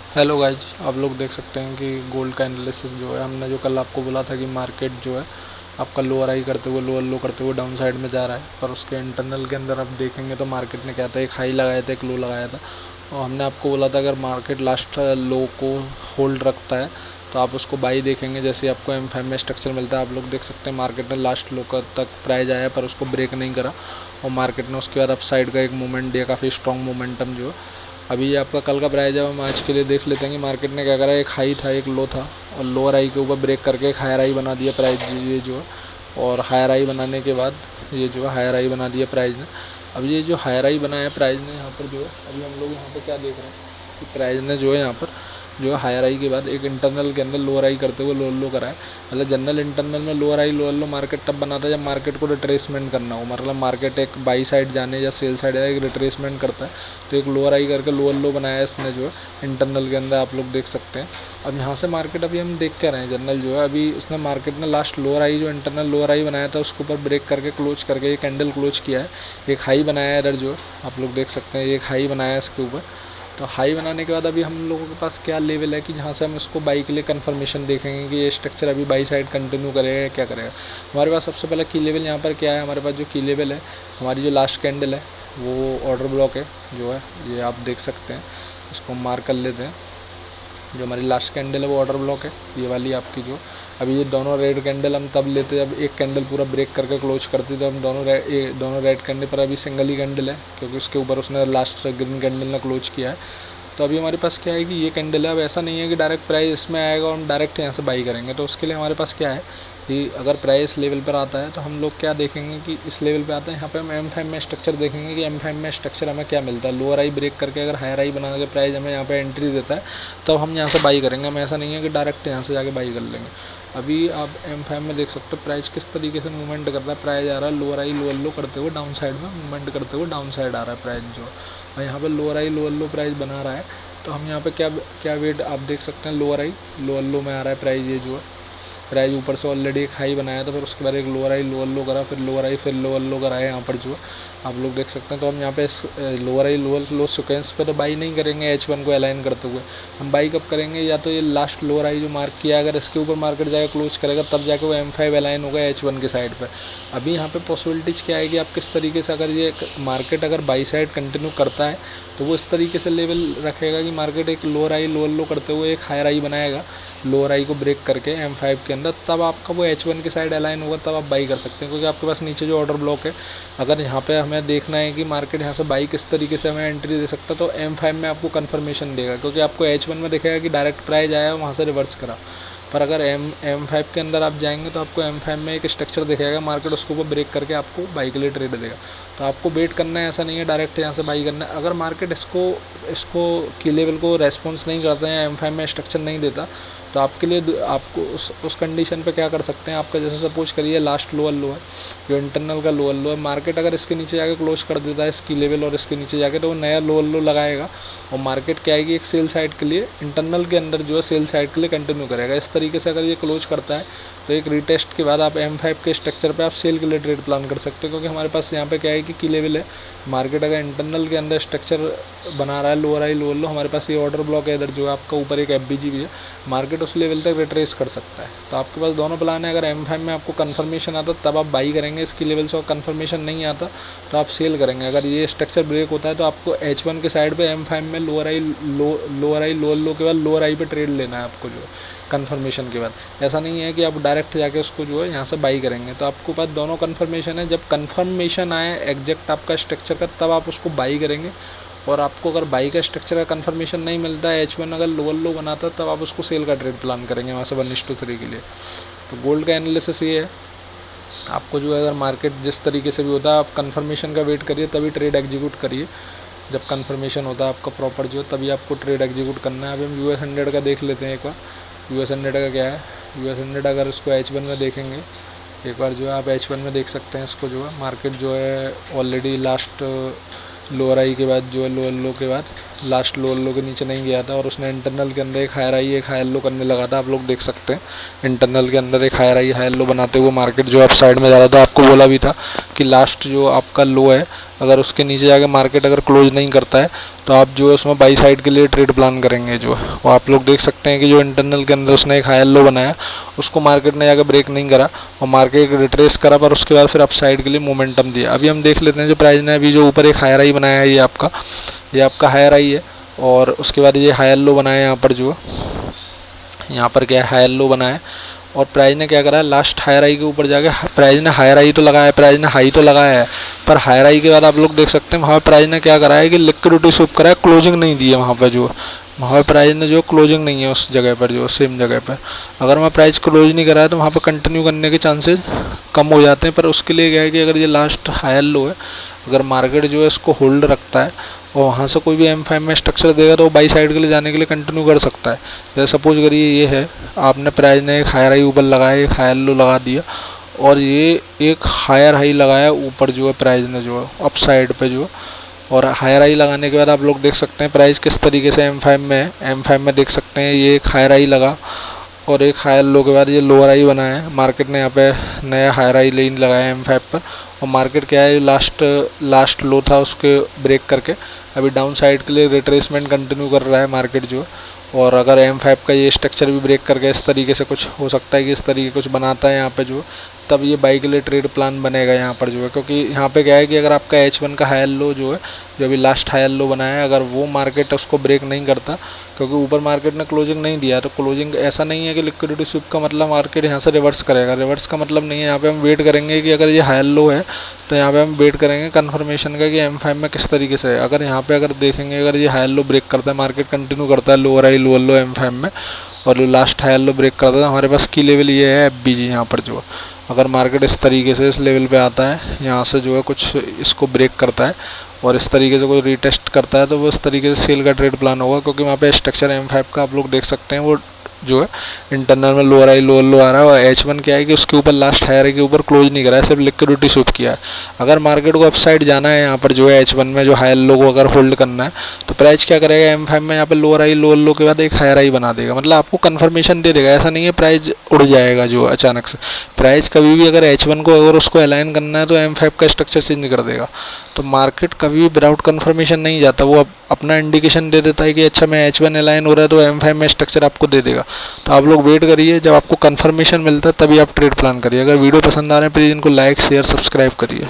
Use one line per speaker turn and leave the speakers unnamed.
Hello guys, आप लोग देख सकते हैं कि गोल्ड का एनालिसिस जो है, हमने जो कल आपको बोला था कि मार्केट जो है आपका लोअर हाई करते हुए लोअर लो करते हुए डाउन साइड में जा रहा है। पर उसके इंटरनल के अंदर आप देखेंगे तो मार्केट ने क्या था, एक हाई लगाया था, एक लो लगाया था। और हमने आपको बोला था अगर मार्केट लास्ट लो को होल्ड रखता है तो आप उसको बाई देखेंगे। जैसे आपको M5 में स्ट्रक्चर मिलता है, आप लोग देख सकते हैं मार्केट ने लास्ट लो तक प्राइस आया पर उसको ब्रेक नहीं करा और मार्केट ने उसके बाद अप साइड का एक मूवमेंट दिया, काफ़ी स्ट्रॉन्ग मोमेंटम जो है। अभी ये आपका कल का प्राइस, जब हम आज के लिए देख लेते हैं कि मार्केट ने क्या करा, एक हाई था एक लो था और लोअर हाई के ऊपर ब्रेक करके एक हायर हाई बना दिया प्राइस ये जो है। और हायर हाई बनाने के बाद ये जो है हायर हाई बना दिया प्राइस ने। अब ये जो हायर हाई बनाया प्राइस ने यहाँ पर जो है, अभी हम लोग यहाँ पर क्या देख रहे हैं कि प्राइस ने जो है यहाँ पर जो है हायर हाई के बाद एक इंटरनल के अंदर लोअर हाई करते हुए लोअर लो कराए। मतलब जनरल इंटरनल में लोअर हाई लोअर लो मार्केट तब बनाता है जब मार्केट को रिट्रेसमेंट करना हो, मतलब मार्केट एक बाई साइड जाने या सेल साइड एक रिट्रेसमेंट करता है। तो एक लोअर हाई करके लोअर लो बनाया इसने जो है इंटरनल के अंदर, आप लोग देख सकते हैं। अब यहाँ से मार्केट अभी हम देख के रहे हैं जनरल जो है, अभी उसने मार्केट ने लास्ट लोअर हाई जो इंटरनल लोअर हाई बनाया था उसके ऊपर ब्रेक करके क्लोज करके एक कैंडल क्लोज किया है, एक हाई बनाया है इधर जो है, आप लोग देख सकते हैं एक हाई बनाया है इसके ऊपर। तो हाई बनाने के बाद अभी हम लोगों के पास क्या लेवल है कि जहाँ से हम इसको बाई के लिए कंफर्मेशन देखेंगे कि ये स्ट्रक्चर अभी बाई साइड कंटिन्यू करेगा या क्या करेगा। हमारे पास सबसे पहले की लेवल यहाँ पर क्या है, हमारे पास जो की लेवल है, हमारी जो लास्ट कैंडल है वो ऑर्डर ब्लॉक है जो है, ये आप देख सकते हैं। इसको मार्क कर लेते हैं। जो हमारी लास्ट कैंडल है वो ऑर्डर ब्लॉक है, ये वाली आपकी जो अभी ये दोनों रेड कैंडल हम तब लेते जब एक कैंडल पूरा ब्रेक करके क्लोज करती, तो हम दोनों रेड कैंडल पर अभी सिंगल ही कैंडल है क्योंकि उसके ऊपर उसने लास्ट ग्रीन कैंडल ने क्लोज किया है। तो अभी हमारे पास क्या है कि ये कैंडल है। अब ऐसा नहीं है कि डायरेक्ट प्राइस इसमें आएगा और हम डायरेक्ट यहाँ से बाई करेंगे, तो उसके लिए हमारे पास क्या है कि अगर प्राइस लेवल पर आता है तो हम लोग क्या देखेंगे कि इस लेवल पे आता है, यहाँ पे हम M5 में स्ट्रक्चर देखेंगे कि M5 में स्ट्रक्चर हमें क्या मिलता है। लोअर आई ब्रेक करके अगर हायर आई बना के प्राइस हमें यहाँ पे एंट्री देता है तो हम यहाँ से बाई करेंगे। हम ऐसा नहीं है कि डायरेक्ट यहाँ से जाके बाई कर लेंगे। अभी आप M5 में देख सकते हो प्राइस किस तरीके से मूवमेंट कर रहा है। प्राइस आ रहा है लोअर आई लोअर लो करते हुए डाउन साइड में मूवमेंट करते हुए डाउन साइड आ रहा है प्राइस जो, और यहाँ पे लोअर आई लोअर लो प्राइस बना रहा है। तो हम यहाँ पे क्या क्या वेट आप देख सकते हैं, लोअर आई लोअर लो में आ रहा है प्राइस ये जो है। प्राइस ऊपर से ऑलरेडी एक हाई बनाया था, फिर उसके बाद एक लोअर आई लोअर लो करा, फिर लोअर आई फिर लोअर लो करा है यहाँ पर जो आप लोग देख सकते हैं। तो हम यहाँ पे लोअर आई लोअर लो सिक्वेंस पे तो बाई नहीं करेंगे H1 को अलाइन करते हुए। हम बाई कब करेंगे, या तो ये लास्ट लोअर आई जो मार्क किया अगर इसके ऊपर मार्केट जाकर क्लोज करेगा तब जाके वो M5 अलाइन होगा H1 के साइड पे। अभी यहाँ पे पॉसिबिलिटीज क्या है कि आप किस तरीके से, अगर ये मार्केट अगर बाई साइड कंटिन्यू करता है तो वो इस तरीके से लेवल रखेगा कि मार्केट एक लोअर आई लोअर लो करते हुए एक हायर आई बनाएगा लोअर आई को ब्रेक करके M5 के अंदर, तब आपका वो H1 के साइड अलाइन होगा, तब आप बाई कर सकते हैं। क्योंकि आपके पास नीचे जो ऑर्डर ब्लॉक है, अगर यहाँ पे हमें देखना है कि मार्केट यहाँ से बाई किस तरीके से हमें एंट्री दे सकता है तो M5 में आपको कंफर्मेशन देगा, क्योंकि आपको H1 में दिखेगा कि डायरेक्ट प्राइस आया वहाँ से रिवर्स करा। पर अगर M5 के अंदर आप जाएंगे तो आपको M5 में एक स्ट्रक्चर दिखेगा, मार्केट उसको ऊपर ब्रेक करके आपको बाई के लिए ट्रेड देगा। तो आपको वेट करना है, ऐसा नहीं है डायरेक्ट यहाँ से बाई करना है। अगर मार्केट इसको इसको की लेवल को रेस्पॉन्स नहीं करता है, M5 में स्ट्रक्चर नहीं देता, तो आपके लिए आपको उस कंडीशन पे क्या कर सकते हैं, आपका जैसे सपोज करिए लास्ट लोअर लो है जो इंटरनल का लोअर लो है, मार्केट अगर इसके नीचे जाके क्लोज कर देता है इसकी लेवल और इसके नीचे जाके, तो वो नया लोअर लो लगाएगा और मार्केट क्या आएगी एक सेल साइड के लिए इंटरनल के अंदर जो है सेल साइड के लिए कंटिन्यू करेगा। इस तरीके से अगर ये क्लोज करता है तो एक रीटेस्ट के बाद आप M5 के स्ट्रक्चर पे आप सेल के लिए ट्रेड प्लान कर सकते हो, क्योंकि हमारे पास यहाँ पे क्या है कि की लेवल है। मार्केट अगर इंटरनल के अंदर स्ट्रक्चर बना रहा है लोअर आई लोअर लो, हमारे पास ये ऑर्डर ब्लॉक है इधर जो है आपका ऊपर एक FBG भी है, मार्केट उस लेवल तक रिट्रेस कर सकता है। तो आपके पास दोनों प्लान है। अगर M5 में आपको कंफर्मेशन आता तब आप बाई करेंगे इसकी लेवल से, और कंफर्मेशन नहीं आता तो आप सेल करेंगे। अगर ये स्ट्रक्चर ब्रेक होता है तो आपको H1 के साइड पे M5 में लोअर आई लोअर लो के बाद लोअर आई पे ट्रेड लेना है आपको जो है कंफर्मेशन के बाद। ऐसा नहीं है कि आप डायरेक्ट जाके उसको जो है यहाँ से बाई करेंगे। तो आपके पास दोनों कंफर्मेशन है। जब कंफर्मेशन आए एग्जैक्ट आपका स्ट्रक्चर का तब आप उसको बाई करेंगे, और आपको अगर बाई का स्ट्रक्चर का कंफर्मेशन नहीं मिलता है, H1 अगर लोअर लो बनाता है तब आप उसको सेल का ट्रेड प्लान करेंगे वहाँ से 1:3 के लिए। तो गोल्ड का एनालिसिस ये है, आपको जो है अगर मार्केट जिस तरीके से भी होता है आप कंफर्मेशन का वेट करिए तभी ट्रेड एग्जीक्यूट करिए। जब कंफर्मेशन होता है आपका प्रॉपर जो है तभी आपको ट्रेड एग्जीक्यूट करना है। अभी हम US100 का देख लेते हैं एक बार। US100 का क्या है, US100 अगर उसको H1 में देखेंगे एक बार जो है आप H1 में देख सकते हैं इसको जो है मार्केट जो है ऑलरेडी लास्ट लोअर आई के बाद जो है लोअर लो के बाद लास्ट लो लो के नीचे नहीं गया था और उसने इंटरनल के अंदर एक हायर हाई एक हायर लो करने लगा था। आप लोग देख सकते हैं इंटरनल के अंदर एक हायर हाई हायर लो बनाते हुए मार्केट जो अप साइड में जा रहा था। आपको बोला भी था कि लास्ट जो आपका लो है अगर उसके नीचे जाके मार्केट अगर क्लोज नहीं करता है तो आप जो है उसमें बाई साइड के लिए ट्रेड प्लान करेंगे जो है। वो आप लोग देख सकते हैं कि जो इंटरनल के अंदर उसने एक हायर लो बनाया उसको मार्केट ने जाकर ब्रेक नहीं करा और मार्केट रिट्रेस करा, पर उसके बाद फिर अप साइड के लिए मोमेंटम दिया। अभी हम देख लेते हैं जो प्राइस ने अभी जो ऊपर एक हायर हाई बनाया है ये आपका हायर हाई है और उसके बाद ये हायर लो बनाया है। यहाँ पर जो यहाँ पर क्या है हायर लो बनाया और प्राइस ने क्या करा है लास्ट हायर हाई के ऊपर जाके प्राइस ने हायर हाई तो लगाया है, प्राइस ने हाई तो लगाया है, पर हायर हाई के बाद आप लोग देख सकते हैं वहाँ प्राइस ने क्या करा है कि लिक्विडिटी स्विप करा है, क्लोजिंग नहीं दी है वहाँ पर जो वहाँ प्राइस ने जो क्लोजिंग नहीं है उस जगह पर जो सेम जगह पर। अगर वहाँ प्राइस क्लोज नहीं करा है तो वहाँ पर कंटिन्यू करने के चांसेस कम हो जाते हैं। पर उसके लिए क्या है कि अगर ये लास्ट हायर लो है अगर मार्केट जो है इसको होल्ड रखता है और वहाँ से कोई भी M5 में स्ट्रक्चर देगा तो वो बाई साइड के लिए जाने के लिए कंटिन्यू कर सकता है। जैसे सपोज करिए ये है आपने प्राइस ने एक हायर हाई ऊपर लगाया एक हायर लो लगा दिया और ये एक हायर हाई लगाया ऊपर जो है प्राइस ने जो है अप साइड पे जो और हायर हाई लगाने के बाद आप लोग देख सकते हैं प्राइस किस तरीके से M5 में है। M5 में देख सकते हैं ये एक हायर हाई लगा और एक हायर लो के बाद ये लोअर हाई बनाया है। मार्केट ने यहाँ पे नया हायर हाई लाइन लगाया M5 पर और मार्केट क्या है लास्ट लो था उसके ब्रेक करके अभी डाउन साइड के लिए रिट्रेसमेंट कंटिन्यू कर रहा है मार्केट जो। और अगर M5 का ये स्ट्रक्चर भी ब्रेक करके इस तरीके से कुछ हो सकता है कि इस तरीके कुछ बनाता है यहाँ पे जो तब ये बाई के लिए ट्रेड प्लान बनेगा यहाँ पर जो है। क्योंकि यहाँ पे क्या है कि अगर आपका H1 का हायर लो जो है जो अभी लास्ट हायर लो बनाया है अगर वो मार्केट उसको ब्रेक नहीं करता क्योंकि ऊपर मार्केट ने क्लोजिंग नहीं दिया तो क्लोजिंग ऐसा नहीं है कि लिक्विडिटी स्विप का मतलब मार्केट यहाँ से रिवर्स करेगा, रिवर्स का मतलब नहीं है। यहाँ पे हम वेट करेंगे कि अगर ये हायर लो है तो यहाँ पे हम वेट करेंगे कन्फर्मेशन का कि M5 में किस तरीके से है। अगर यहाँ पे अगर देखेंगे अगर ये हायर लो ब्रेक करता है मार्केट कंटिन्यू करता है लोअर हाई लोअर लो M5 में और लास्ट हायर लो ब्रेक करता है तो हमारे पास की लेवल ये है FBG यहाँ पर जो अगर मार्केट इस तरीके से इस लेवल पे आता है यहाँ से जो है कुछ इसको ब्रेक करता है और इस तरीके से कोई रीटेस्ट करता है तो वो इस तरीके से सेल का ट्रेड प्लान होगा। क्योंकि वहाँ पे स्ट्रक्चर M5 का आप लोग देख सकते हैं वो जो है इंटरनल में लोअर हाई लोअर लो आ रहा है और H1 क्या है कि उसके ऊपर लास्ट हायर के ऊपर क्लोज नहीं करा है, सिर्फ लिक्विडिटी स्विप किया है। अगर मार्केट को अपसाइड जाना है यहाँ पर जो है H1 में जो हायर लो को अगर होल्ड करना है तो प्राइस क्या करेगा M5 में यहाँ पे लोअर हाई लोअर लो के बाद एक हायर हाई बना देगा, मतलब आपको कंफर्मेशन दे देगा। ऐसा नहीं है प्राइस उड़ जाएगा जो अचानक से। प्राइस कभी भी अगर H1 को अगर उसको अलाइन करना है तो M5 का स्ट्रक्चर चेंज कर देगा। तो मार्केट कभी भी विदाउट कंफर्मेशन नहीं जाता, वो अपना इंडिकेशन दे देता है कि अच्छा मैं H1 अलाइन हो रहा है तो M5 में स्ट्रक्चर आपको दे देगा। तो आप लोग वेट करिए, जब आपको कंफर्मेशन मिलता है तभी आप ट्रेड प्लान करिए। अगर वीडियो पसंद आ रहे हैं प्लीज़ इनको लाइक शेयर सब्सक्राइब करिए।